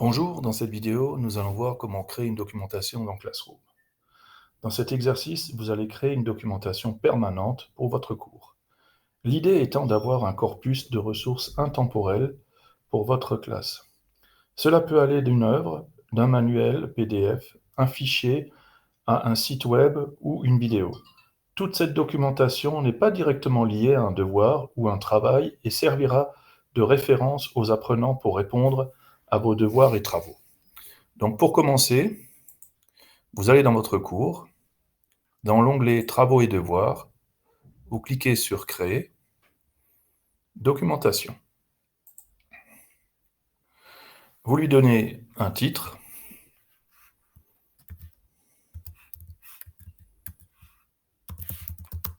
Bonjour, dans cette vidéo, nous allons voir comment créer une documentation dans Classroom. Dans cet exercice, vous allez créer une documentation permanente pour votre cours. L'idée étant d'avoir un corpus de ressources intemporelles pour votre classe. Cela peut aller d'une œuvre, d'un manuel PDF, un fichier, à un site web ou une vidéo. Toute cette documentation n'est pas directement liée à un devoir ou un travail et servira de référence aux apprenants pour répondre à vos devoirs et travaux. Donc pour commencer, vous allez dans votre cours, dans l'onglet Travaux et devoirs, vous cliquez sur Créer, Documentation. Vous lui donnez un titre.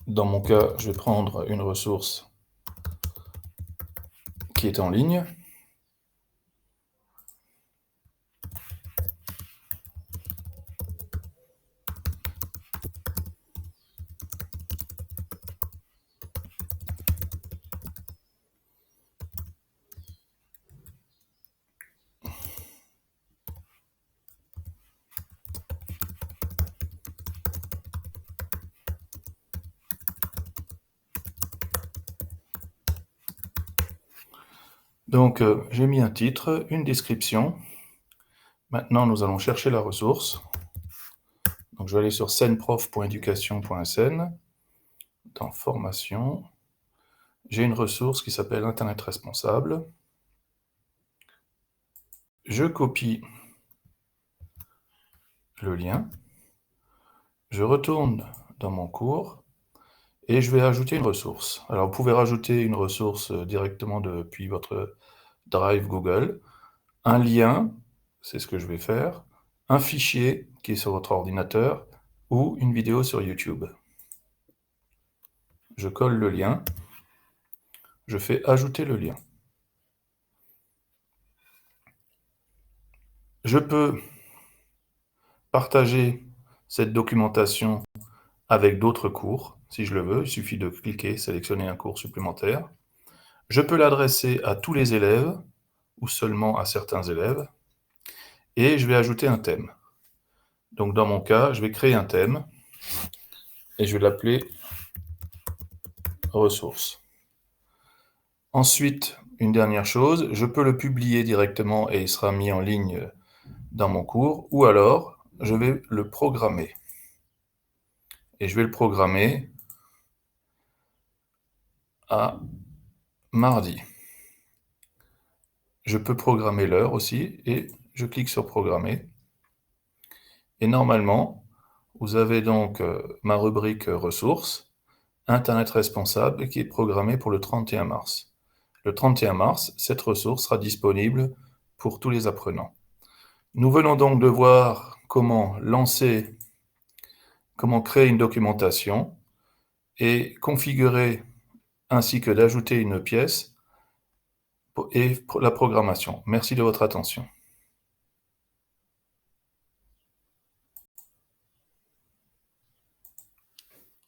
Dans mon cas, je vais prendre une ressource qui est en ligne. Donc, j'ai mis un titre, une description. Maintenant, nous allons chercher la ressource. Donc, je vais aller sur scenprof.education.sn. Dans Formation, j'ai une ressource qui s'appelle Internet responsable. Je copie le lien. Je retourne dans mon cours et je vais ajouter une ressource. Alors, vous pouvez rajouter une ressource directement depuis votre Drive Google, un lien, c'est ce que je vais faire, un fichier qui est sur votre ordinateur ou une vidéo sur YouTube. Je colle le lien, je fais ajouter le lien. Je peux partager cette documentation avec d'autres cours, si je le veux. Il suffit de cliquer, sélectionner un cours supplémentaire. Je peux l'adresser à tous les élèves ou seulement à certains élèves. Et je vais ajouter un thème. Donc dans mon cas, je vais créer un thème et je vais l'appeler ressources. Ensuite, une dernière chose, je peux le publier directement et il sera mis en ligne dans mon cours, ou alors je vais le programmer. Et je vais le programmer à mardi. Je peux programmer l'heure aussi et je clique sur programmer. Et normalement, vous avez donc ma rubrique ressources, Internet responsable, qui est programmée pour le 31 mars. Le 31 mars, cette ressource sera disponible pour tous les apprenants. Nous venons donc de voir comment créer une documentation et configurer ainsi que d'ajouter une pièce et la programmation. Merci de votre attention.